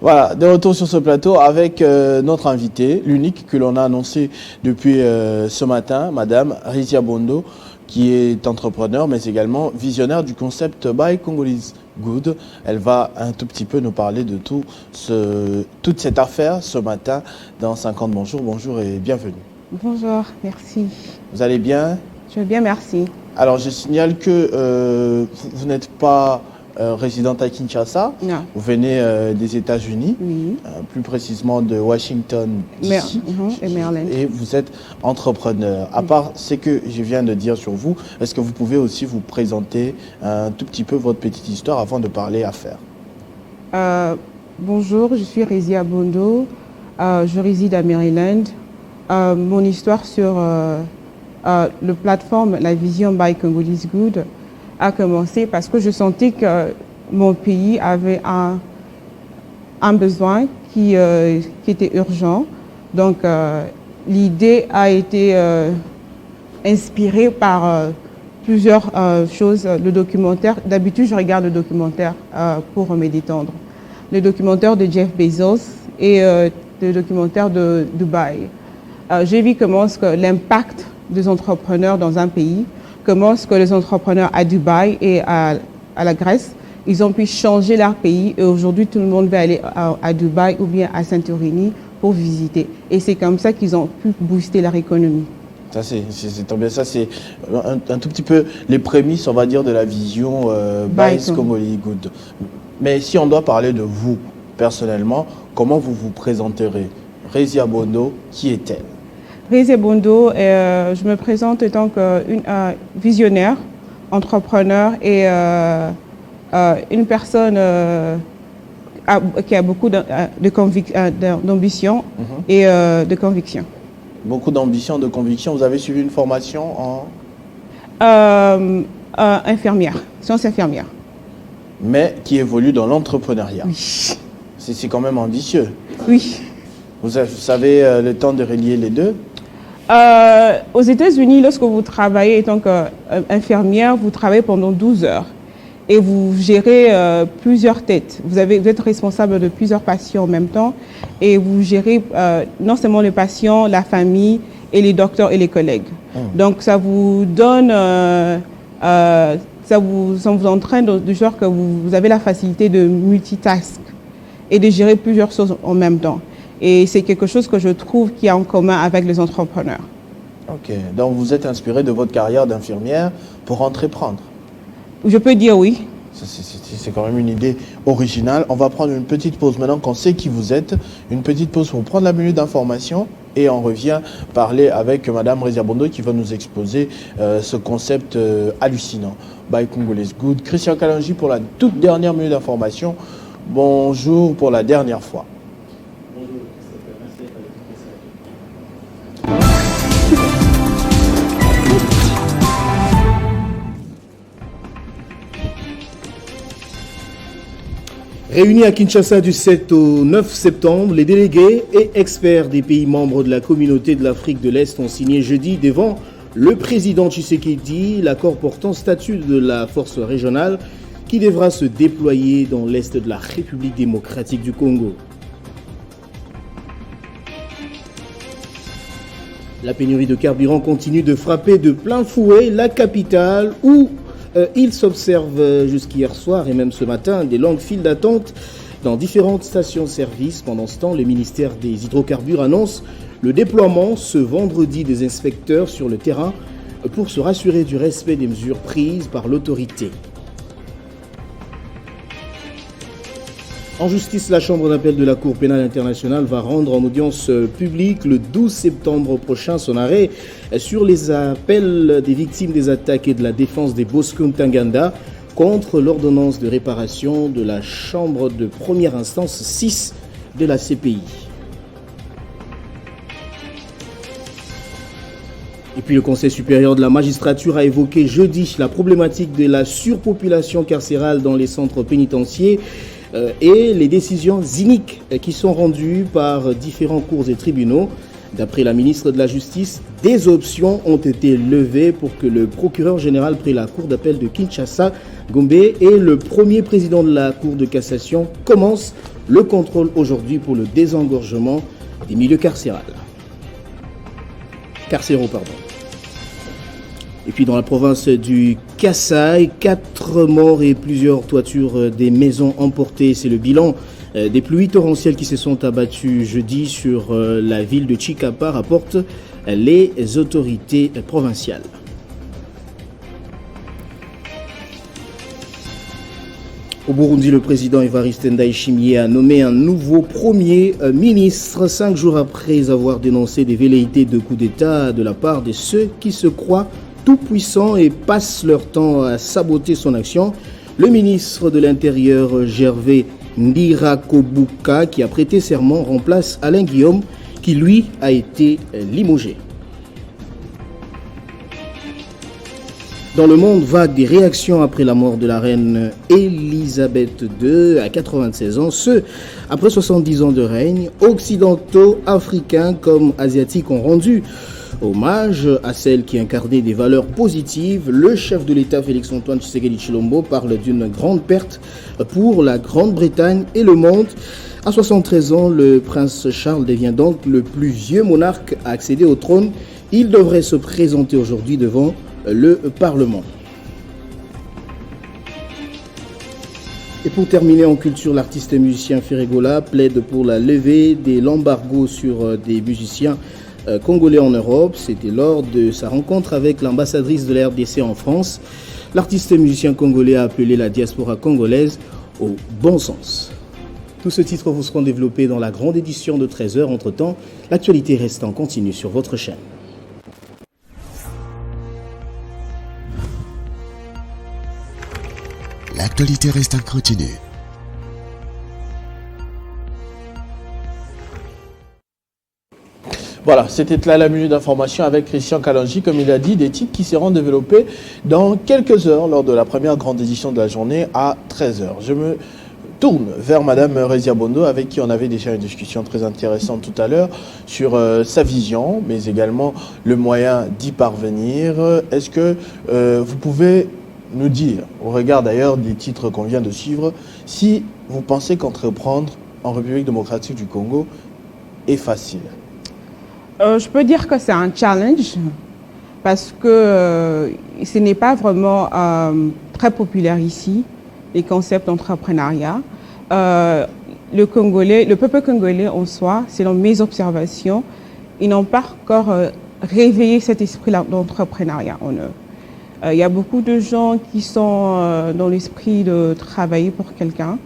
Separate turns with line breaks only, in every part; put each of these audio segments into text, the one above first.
Voilà, de retour sur ce plateau avec notre invité, l'unique que l'on a annoncé depuis ce matin, Madame Rizia Bondo, qui est entrepreneur mais également visionnaire du concept Buy Congolese Good. Elle va un tout petit peu nous parler de toute cette affaire ce matin dans 50 Bonjour. Bonjour et bienvenue.
Bonjour, merci.
Vous allez bien?
Je vais bien, merci.
Alors je signale que vous n'êtes pas résidente à Kinshasa.
Non.
Vous venez des États-Unis,
Oui.
plus précisément de Washington DC,
Et Maryland.
et vous êtes entrepreneur. À part ce que je viens de dire sur vous, est-ce que vous pouvez aussi vous présenter un tout petit peu votre petite histoire avant de parler affaires?
Bonjour, je suis Rizia Bondo. Je réside à Maryland. Mon histoire sur le plateforme La Vision Buy Congolese Good a commencé parce que je sentais que mon pays avait un besoin qui était urgent. Donc, l'idée a été inspirée par plusieurs choses. Le documentaire, d'habitude, je regarde le documentaire pour me détendre. Le documentaire de Jeff Bezos et le documentaire de Dubaï. J'ai vu comment l'impact des entrepreneurs dans un pays, comment est-ce que les entrepreneurs à Dubaï et à la Grèce, ils ont pu changer leur pays et aujourd'hui tout le monde va aller à Dubaï ou bien à Santorini pour visiter. Et c'est comme ça qu'ils ont pu booster leur économie.
Ça c'est bien, ça c'est un tout petit peu les prémices, on va dire, de la vision Buy Congolese Good. Mais si on doit parler de vous personnellement, comment vous vous présenterez? Rizia Bondo, qui est-elle?
Rizia Bondo, je me présente en tant qu'une visionnaire, entrepreneur et une personne qui a beaucoup d'ambition et de conviction.
Beaucoup d'ambition, de conviction. Vous avez suivi une formation en
infirmière, sciences infirmières.
Mais qui évolue dans l'entrepreneuriat.
Oui.
C'est quand même ambitieux.
Oui.
Vous savez le temps de relier les deux?
Aux États-Unis, lorsque vous travaillez en tant qu'infirmière, vous travaillez pendant 12 heures et vous gérez plusieurs têtes. Vous êtes responsable de plusieurs patients en même temps et vous gérez non seulement les patients, la famille et les docteurs et les collègues. Donc ça vous donne, ça vous entraîne du genre que vous avez la facilité de multitask et de gérer plusieurs choses en même temps. Et c'est quelque chose que je trouve qu'il y a en commun avec les entrepreneurs.
Ok, donc vous êtes inspiré de votre carrière d'infirmière pour entreprendre?
Je peux dire oui.
C'est quand même une idée originale. On va prendre une petite pause maintenant qu'on sait qui vous êtes. Une petite pause pour prendre la minute d'information et on revient parler avec Madame Rizia Bondo qui va nous exposer ce concept hallucinant. Buy Congolese Good. Christian Kalanji pour la toute dernière minute d'information. Bonjour pour la dernière fois.
Réunis à Kinshasa du 7 au 9 septembre, les délégués et experts des pays membres de la communauté de l'Afrique de l'Est ont signé jeudi devant le président Tshisekedi l'accord portant statut de la force régionale qui devra se déployer dans l'Est de la République démocratique du Congo. La pénurie de carburant continue de frapper de plein fouet la capitale où il s'observe jusqu'hier soir et même ce matin des longues files d'attente dans différentes stations-service. Pendant ce temps, le ministère des Hydrocarbures annonce le déploiement ce vendredi des inspecteurs sur le terrain pour se rassurer du respect des mesures prises par l'autorité. En justice, la Chambre d'appel de la Cour pénale internationale va rendre en audience publique le 12 septembre prochain son arrêt sur les appels des victimes des attaques et de la défense des Bosco Ntaganda contre l'ordonnance de réparation de la Chambre de première instance 6 de la CPI. Et puis le Conseil supérieur de la magistrature a évoqué jeudi la problématique de la surpopulation carcérale dans les centres pénitentiaires et les décisions iniques qui sont rendues par différents cours et tribunaux D'après la ministre de la Justice, des options ont été levées pour que le procureur général près la Cour d'appel de Kinshasa, Gombe, et le premier président de la Cour de cassation commencent le contrôle aujourd'hui pour le désengorgement des milieux carcéraux. Et puis dans la province du Kasaï, 4 morts et plusieurs toitures des maisons emportées. C'est le bilan des pluies torrentielles qui se sont abattues jeudi sur la ville de Chikapa, rapportent les autorités provinciales. Au Burundi, le président Evariste Ndayishimiye a nommé un nouveau premier ministre 5 jours après avoir dénoncé des velléités de coup d'État de la part de ceux qui se croient tout-puissants et passent leur temps à saboter son action. Le ministre de l'Intérieur, Gervais Ndirakobuka, qui a prêté serment, remplace Alain Guillaume, qui lui a été limogé. Dans le monde, vague des réactions après la mort de la reine Elisabeth II à 96 ans, ce après 70 ans de règne. Occidentaux, africains comme asiatiques ont rendu hommage à celle qui incarnait des valeurs positives. Le chef de l'État, Félix-Antoine Tshisekedi Tshilombo, parle d'une grande perte pour la Grande-Bretagne et le monde. À 73 ans, le prince Charles devient donc le plus vieux monarque à accéder au trône. Il devrait se présenter aujourd'hui devant le Parlement. Et pour terminer en culture, l'artiste et musicien Ferregola plaide pour la levée de l'embargo sur des musiciens congolais en Europe. C'était lors de sa rencontre avec l'ambassadrice de la RDC en France. L'artiste et musicien congolais a appelé la diaspora congolaise au bon sens. Tous ces titres vous seront développés dans la grande édition de 13h. Entre-temps, l'actualité reste en continu sur votre chaîne.
L'actualité reste en continu.
Voilà, c'était là la minute d'information avec Christian Kalanji, comme il a dit, des titres qui seront développés dans quelques heures lors de la première grande édition de la journée à 13h. Je me tourne vers Madame Rezia Bondo, avec qui on avait déjà une discussion très intéressante tout à l'heure sur sa vision, mais également le moyen d'y parvenir. Est-ce que vous pouvez nous dire, au regard d'ailleurs des titres qu'on vient de suivre, si vous pensez qu'entreprendre en République démocratique du Congo est facile?
Je peux dire que c'est un challenge parce que ce n'est pas vraiment très populaire ici, les concepts d'entrepreneuriat. Le peuple congolais en soi, selon mes observations, ils n'ont pas encore réveillé cet esprit d'entrepreneuriat en eux. Il y a beaucoup de gens qui sont dans l'esprit de travailler pour quelqu'un.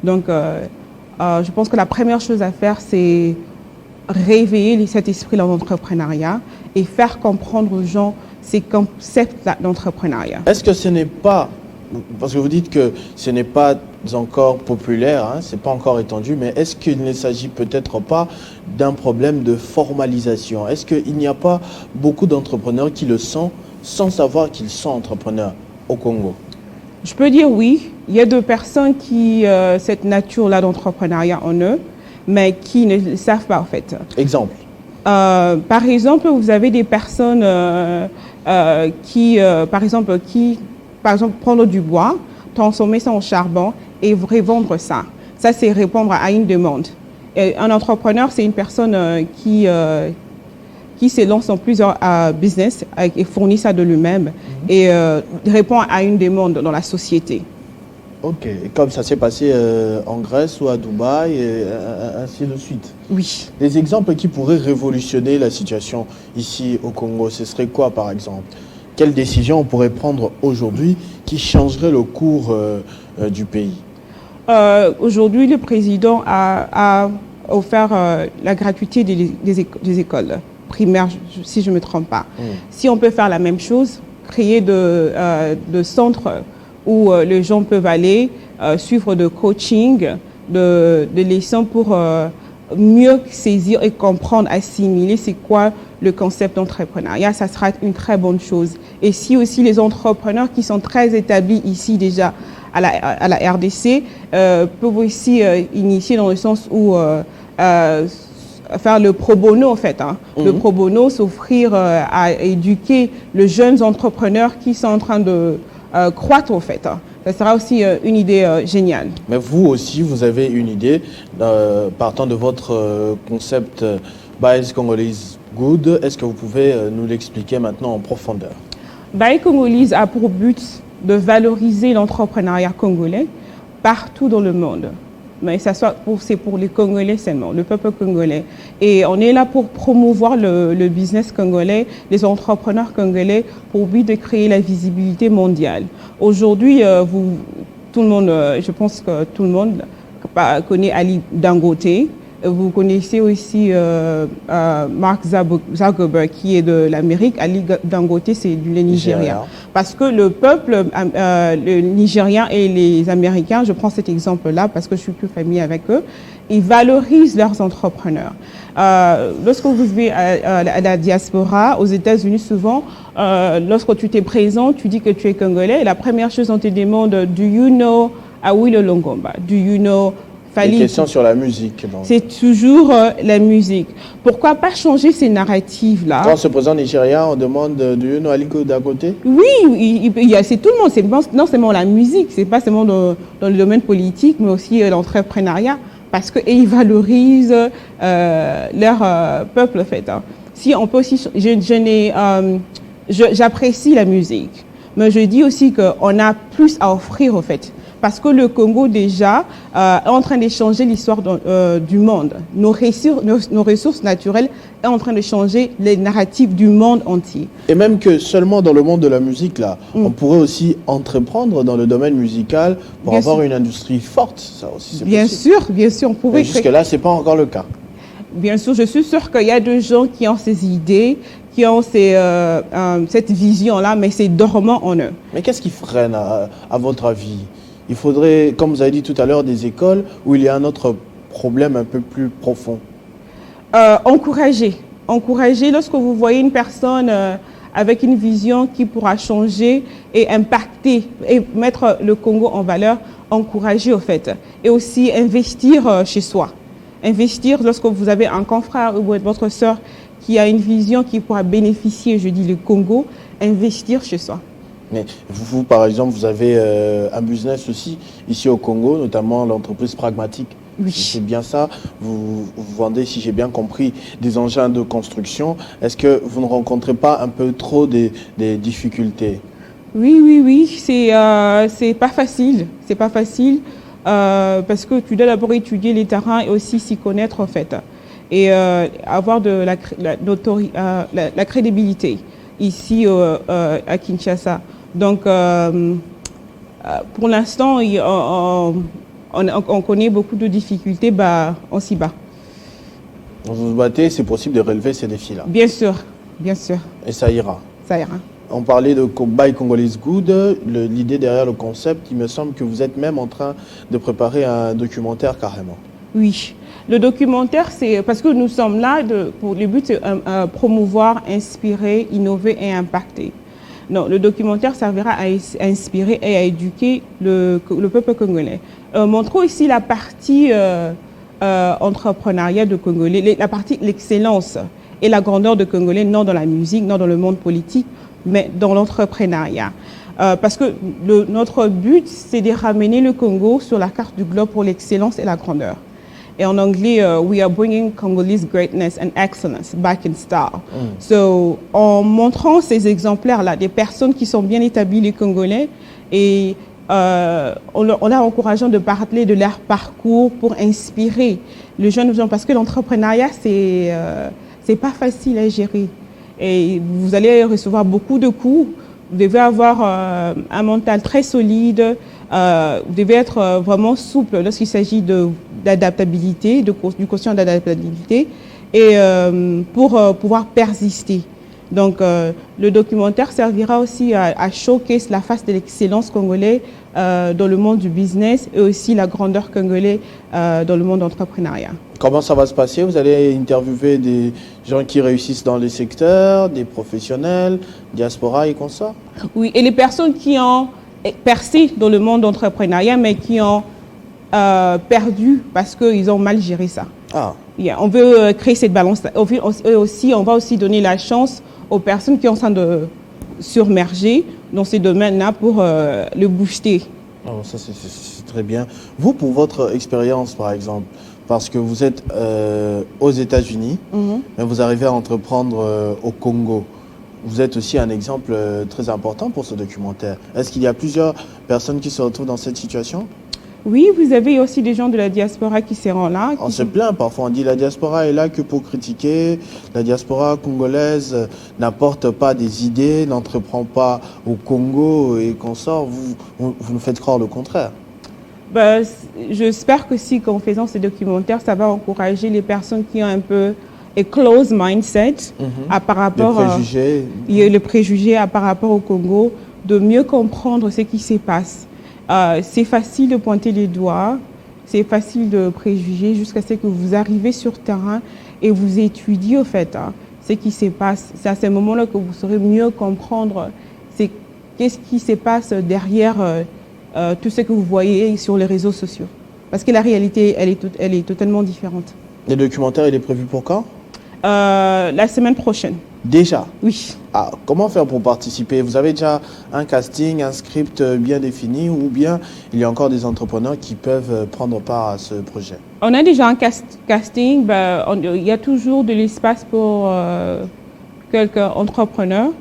Donc, je pense que la première chose à faire, c'est réveiller cet esprit d'entrepreneuriat et faire comprendre aux gens ces concepts d'entrepreneuriat.
Est-ce que ce n'est pas, parce que vous dites que ce n'est pas encore populaire, hein, c'est pas encore étendu, mais est-ce qu'il ne s'agit peut-être pas d'un problème de formalisation? Est-ce qu'il n'y a pas beaucoup d'entrepreneurs qui le sont sans savoir qu'ils sont entrepreneurs au Congo?
Je peux dire oui. Il y a des personnes qui ont cette nature-là d'entrepreneuriat en eux, mais qui ne le savent pas en fait.
Exemple.
Par exemple, vous avez des personnes qui prendre du bois, transformer ça en charbon et revendre ça. Ça, c'est répondre à une demande. Et un entrepreneur, c'est une personne qui se lance dans plusieurs business et fournit ça de lui-même et répond à une demande dans la société.
Ok, et comme ça s'est passé en Grèce ou à Dubaï, et ainsi de suite.
Oui.
Des exemples qui pourraient révolutionner la situation ici au Congo, ce serait quoi par exemple? Quelles décisions on pourrait prendre aujourd'hui qui changeraient le cours du pays?
Aujourd'hui, le président a offert la gratuité des écoles primaires, si je ne me trompe pas. Si on peut faire la même chose, créer de centres où les gens peuvent aller suivre de coaching, de leçons pour mieux saisir et comprendre, assimiler c'est quoi le concept d'entrepreneuriat, ça sera une très bonne chose. Et si aussi les entrepreneurs qui sont très établis ici déjà à la RDC peuvent aussi initier dans le sens où faire le pro bono en fait. Le pro bono, s'offrir à éduquer les jeunes entrepreneurs qui sont en train de croître en fait. Ça sera aussi une idée géniale.
Mais vous aussi, vous avez une idée, partant de votre concept Buy Congolese Good. Est-ce que vous pouvez nous l'expliquer maintenant en profondeur?
Buy Congolese a pour but de valoriser l'entrepreneuriat congolais partout dans le monde. Mais c'est pour les Congolais seulement, le peuple congolais. Et on est là pour promouvoir le business congolais, les entrepreneurs congolais, pour but de créer la visibilité mondiale. Aujourd'hui, tout le monde, je pense que tout le monde connaît Ali Dangote. Vous connaissez aussi Mark Zuckerberg qui est de l'Amérique. Ali Dangote, c'est du Nigeria. Parce que le peuple le Nigérien et les Américains, je prends cet exemple-là parce que je suis plus familier avec eux, ils valorisent leurs entrepreneurs. Lorsque vous vivez à la diaspora, aux États-Unis souvent, lorsque tu t'es présent, tu dis que tu es congolais. Et la première chose, on te demande, do you know Awilo Longomba? Do you know
Des questions sur la musique.
C'est toujours la musique. Pourquoi pas changer ces narratifs-là?
Quand on se présente au Nigeria, on demande do you know Aliko Dangote?
Oui, c'est tout le monde. C'est non seulement la musique, c'est pas seulement dans le domaine politique, mais aussi l'entrepreneuriat, parce qu'ils valorisent leur peuple, en fait. Si on peut aussi, j'apprécie la musique, mais je dis aussi qu'on a plus à offrir, en fait. Parce que le Congo, déjà, est en train de changer l'histoire du monde. Nos ressources naturelles sont en train de changer les narratifs du monde entier.
Et même que seulement dans le monde de la musique, là, on pourrait aussi entreprendre dans le domaine musical pour avoir une industrie forte. Ça aussi, c'est possible.
Bien sûr, on pourrait.
Jusque-là, ce n'est pas encore le cas.
Bien sûr, je suis sûre qu'il y a des gens qui ont ces idées, qui ont cette vision-là, mais c'est dormant en eux.
Mais qu'est-ce qui freine, à votre avis? Il faudrait, comme vous avez dit tout à l'heure, des écoles où il y a un autre problème un peu plus profond.
Encourager. Lorsque vous voyez une personne avec une vision qui pourra changer et impacter et mettre le Congo en valeur, encourager au fait. Et aussi investir chez soi. Investir lorsque vous avez un confrère ou votre sœur qui a une vision qui pourra bénéficier, je dis, le Congo, investir chez soi.
Mais vous, par exemple, vous avez un business aussi ici au Congo, notamment l'entreprise Pragmatique.
Oui.
C'est bien ça. Vous vendez, si j'ai bien compris, des engins de construction. Est-ce que vous ne rencontrez pas un peu trop des difficultés?
Oui. C'est pas facile. C'est pas facile parce que tu dois d'abord étudier les terrains et aussi s'y connaître en fait. Et avoir de la crédibilité ici à Kinshasa. Donc, pour l'instant, on connaît beaucoup de difficultés, on s'y bat.
Vous vous battez, c'est possible de relever ces défis-là?
Bien sûr.
Et ça ira?
Ça ira.
On parlait de Buy Congolese Good, l'idée derrière le concept, il me semble que vous êtes même en train de préparer un documentaire carrément.
Oui. Le documentaire, c'est parce que nous sommes là, pour le but, c'est promouvoir, inspirer, innover et impacter. Non, le documentaire servira à inspirer et à éduquer le peuple congolais. Montrons ici la partie entrepreneuriat de Congolais, la partie l'excellence et la grandeur de Congolais, non dans la musique, non dans le monde politique, mais dans l'entrepreneuriat. Parce que notre but, c'est de ramener le Congo sur la carte du globe pour l'excellence et la grandeur. Et en anglais, we are bringing Congolese greatness and excellence back in style. So, en montrant ces exemplaires-là, des personnes qui sont bien établies, les Congolais, et on a encourageant de parler de leur parcours pour inspirer les jeunes gens, parce que l'entrepreneuriat, c'est pas facile à gérer. Et vous allez recevoir beaucoup de coups. Vous devez avoir un mental très solide. Vous devez être vraiment souple lorsqu'il s'agit d'adaptabilité, du quotient d'adaptabilité, et pour pouvoir persister. Donc, le documentaire servira aussi à showcase la face de l'excellence congolaise dans le monde du business et aussi la grandeur congolaise dans le monde d'entrepreneuriat.
Comment ça va se passer? Vous allez interviewer des gens qui réussissent dans les secteurs, des professionnels, diaspora et comme ça?
Oui, et les personnes qui ont percé dans le monde d'entrepreneuriat, mais qui ont perdu parce qu'ils ont mal géré ça.
Ah,
On veut créer cette balance. On va aussi donner la chance aux personnes qui sont en train de surmerger dans ces domaines-là pour le booster.
oh, ça c'est très bien. Vous, pour votre expérience, par exemple, parce que vous êtes aux États-Unis, mais vous arrivez à entreprendre au Congo. Vous êtes aussi un exemple très important pour ce documentaire. Est-ce qu'il y a plusieurs personnes qui se retrouvent dans cette situation?
Oui, vous avez aussi des gens de la diaspora qui seront là.
On se plaint parfois, on dit la diaspora est là que pour critiquer, la diaspora congolaise n'apporte pas des idées, n'entreprend pas au Congo et consorts. Vous nous faites croire le contraire.
J'espère que si, qu'en faisant ces documentaires, ça va encourager les personnes qui ont un peu un close mindset par rapport
les
préjugés par rapport au Congo, de mieux comprendre ce qui se passe. C'est facile de pointer les doigts, c'est facile de préjuger jusqu'à ce que vous arrivez sur terrain et vous étudiez au fait ce qui se passe. C'est à ce moment-là que vous saurez mieux comprendre qu'est-ce qui se passe derrière tout ce que vous voyez sur les réseaux sociaux. Parce que la réalité, elle est totalement différente.
Le documentaire, il est prévu pour quand?
La semaine prochaine.
Déjà?
Oui.
Ah, comment faire pour participer? Vous avez déjà un casting, un script bien défini ou bien il y a encore des entrepreneurs qui peuvent prendre part à ce projet?
On a déjà un casting. Il y a toujours de l'espace pour quelques entrepreneurs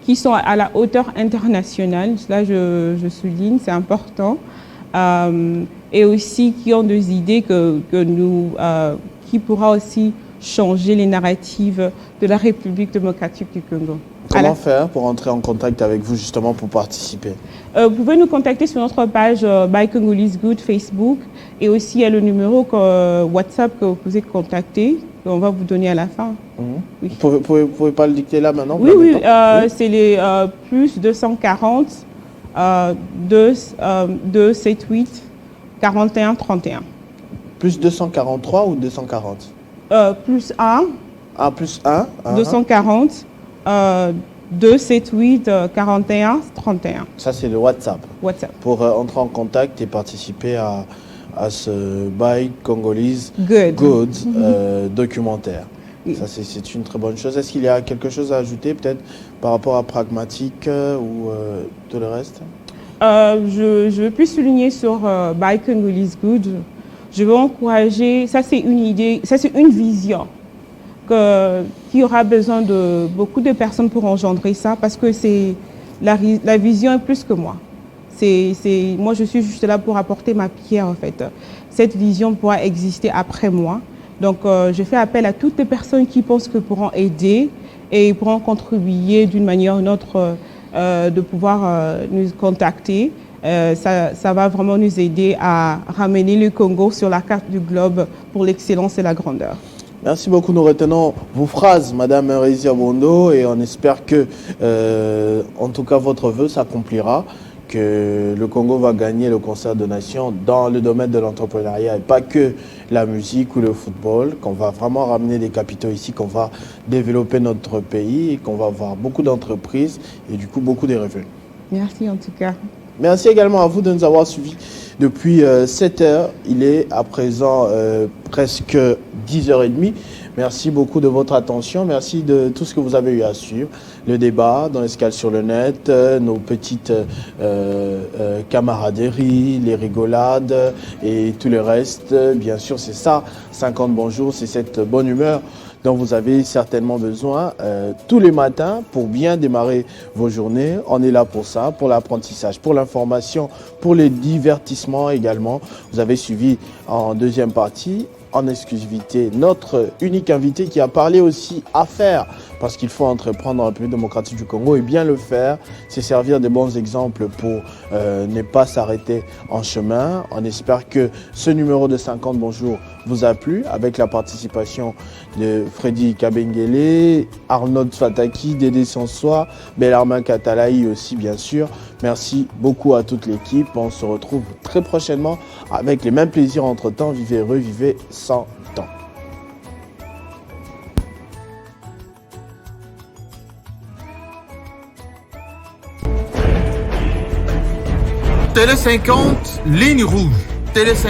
qui sont à la hauteur internationale. Là, je souligne, c'est important. Et aussi qui ont des idées qui pourra aussi changer les narratives de la République démocratique du Congo.
Comment faire pour entrer en contact avec vous justement pour participer?
Vous pouvez nous contacter sur notre page Buy Congolese Good Facebook et aussi il y a le numéro WhatsApp que vous pouvez contacter qu'on va vous donner à la fin. Oui.
Vous pouvez pas le dicter là maintenant?
Oui, c'est les plus 240 278 41 31.
Plus 243 ou 240?
Plus 1.
Ah, plus 1.
240 278 41 31.
Ça, c'est le WhatsApp.
WhatsApp.
Pour entrer en contact et participer à ce Buy Congolese
Good
documentaire. Oui. Ça, c'est une très bonne chose. Est-ce qu'il y a quelque chose à ajouter, peut-être, par rapport à Pragmatique ou tout le reste?
Je veux plus souligner sur Buy Congolese Good. Je veux encourager, ça c'est une idée, ça c'est une vision qui aura besoin de beaucoup de personnes pour engendrer ça parce que c'est la vision est plus que moi. Moi je suis juste là pour apporter ma pierre en fait. Cette vision pourra exister après moi. Donc je fais appel à toutes les personnes qui pensent que pourront aider et pourront contribuer d'une manière ou d'une autre de pouvoir nous contacter. Ça va vraiment nous aider à ramener le Congo sur la carte du globe pour l'excellence et la grandeur.
Merci beaucoup. Nous retenons vos phrases, Madame Resiabondo, et on espère que, en tout cas, votre vœu s'accomplira, que le Congo va gagner le concert de nations dans le domaine de l'entrepreneuriat et pas que la musique ou le football, qu'on va vraiment ramener des capitaux ici, qu'on va développer notre pays et qu'on va avoir beaucoup d'entreprises et du coup beaucoup de revenus.
Merci en tout cas.
Merci également à vous de nous avoir suivis depuis 7 heures. Il est à présent presque 10h30. Merci beaucoup de votre attention. Merci de tout ce que vous avez eu à suivre. Le débat dans Escale sur le net, nos petites camaraderies, les rigolades et tout le reste. Bien sûr, c'est ça, 50 bonjours, c'est cette bonne humeur dont vous avez certainement besoin tous les matins pour bien démarrer vos journées. On est là pour ça, pour l'apprentissage, pour l'information, pour les divertissements également. Vous avez suivi en deuxième partie, en exclusivité, notre unique invité qui a parlé aussi affaires, parce qu'il faut entreprendre dans la République démocratique du Congo et bien le faire, c'est servir de bons exemples pour ne pas s'arrêter en chemin. On espère que ce numéro de 50 bonjours vous a plu, avec la participation de Freddy Kabengele, Arnaud Fataki, Dédé Sansois, Bellarmin Katalaï aussi bien sûr. Merci beaucoup à toute l'équipe. On se retrouve très prochainement avec les mêmes plaisirs entre-temps. Vivez heureux, vivez sans temps.
Télé 50, ligne rouge. Télé 50.